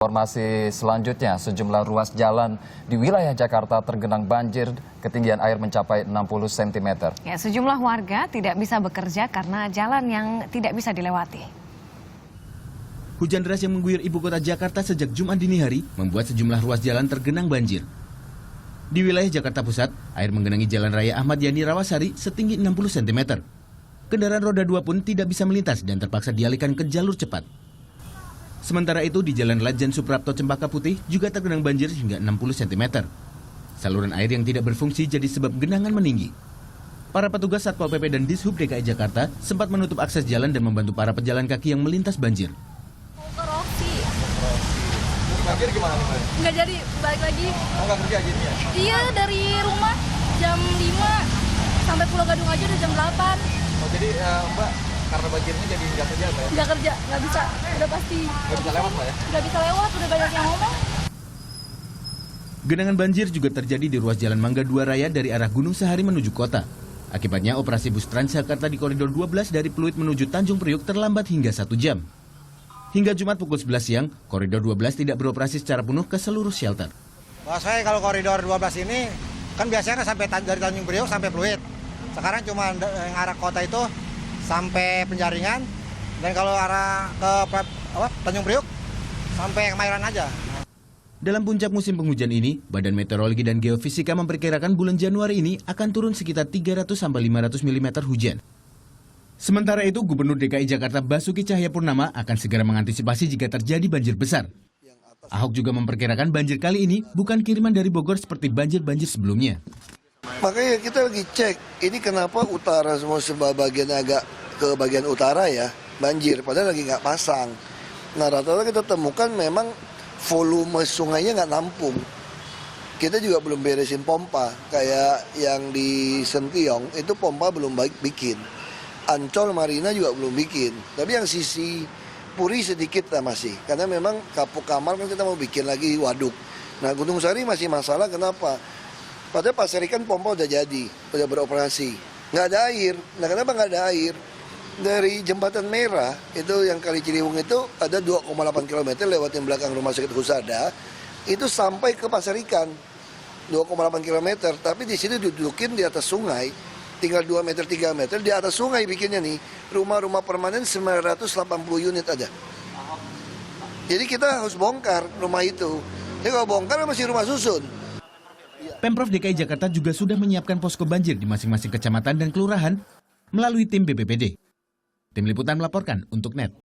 Informasi selanjutnya, sejumlah ruas jalan di wilayah Jakarta tergenang banjir, ketinggian air mencapai 60 cm. Ya, sejumlah warga tidak bisa bekerja karena jalan yang tidak bisa dilewati. Hujan deras yang mengguyur ibu kota Jakarta sejak Jumat dini hari membuat sejumlah ruas jalan tergenang banjir. Di wilayah Jakarta Pusat, air menggenangi Jalan Raya Ahmad Yani Rawasari setinggi 60 cm. Kendaraan roda 2 pun tidak bisa melintas dan terpaksa dialihkan ke jalur cepat. Sementara itu di Jalan Ledjen Suprapto Cempaka Putih juga tergenang banjir hingga 60 cm. Saluran air yang tidak berfungsi jadi sebab genangan meninggi. Para petugas Satpol PP dan Dishub DKI Jakarta sempat menutup akses jalan dan membantu para pejalan kaki yang melintas banjir. Banjir gimana nih, Mbak? Nggak jadi balik lagi. Oh, nggak kerja jadinya? Iya, dari rumah jam 5 sampai Pulau Gadung aja udah jam 8. Oh, jadi Mbak, karena banjirnya jadi nggak kerja, Mbak? Nggak kerja, nggak bisa, udah pasti. Nggak bisa lewat, Mbak ya? Nggak bisa lewat, udah banyak yang ngomong. Genangan banjir juga terjadi di ruas Jalan Mangga 2 Raya dari arah Gunung Sahari menuju kota. Akibatnya operasi bus Transjakarta di koridor 12 dari Pluit menuju Tanjung Priuk terlambat hingga 1 jam. Hingga Jumat pukul 11 siang, koridor 12 tidak beroperasi secara penuh ke seluruh shelter. Saya kalau koridor 12 ini kan biasanya sampai dari Tanjung Priok sampai Pluit. Sekarang cuma yang arah kota itu sampai Penjaringan, dan kalau arah ke Tanjung Priok sampai Kemayoran aja. Dalam puncak musim penghujan ini, Badan Meteorologi dan Geofisika memperkirakan bulan Januari ini akan turun sekitar 300-500 mm hujan. Sementara itu, Gubernur DKI Jakarta Basuki Cahayapurnama akan segera mengantisipasi jika terjadi banjir besar. Ahok juga memperkirakan banjir kali ini bukan kiriman dari Bogor seperti banjir-banjir sebelumnya. Makanya kita lagi cek, ini kenapa utara semua bagian agak ke bagian utara ya, banjir, padahal lagi nggak pasang. Nah rata-rata kita temukan memang volume sungainya nggak nampung. Kita juga belum beresin pompa, kayak yang di Sentiong, itu pompa belum bikin. Ancol Marina juga belum bikin, tapi yang sisi Puri sedikit lah masih, karena memang Kapuk Kamal kan kita mau bikin lagi waduk. Nah Gunung Sari masih masalah, kenapa? Padahal Pasir Ikan pompa udah jadi, udah beroperasi, nggak ada air. Nah kenapa nggak ada air? Dari Jembatan Merah, itu yang Kali Ciliwung itu ada 2,8 km lewatin belakang Rumah Sakit Husada, itu sampai ke Pasir Ikan, 2,8 km, tapi di sini didudukin di atas sungai. Tinggal 2 meter, 3 meter, di atas sungai bikinnya nih, rumah-rumah permanen 980 unit ada. Jadi kita harus bongkar rumah itu. Jadi kalau bongkar masih rumah susun. Pemprov DKI Jakarta juga sudah menyiapkan posko banjir di masing-masing kecamatan dan kelurahan melalui tim BPBD. Tim Liputan melaporkan untuk NET.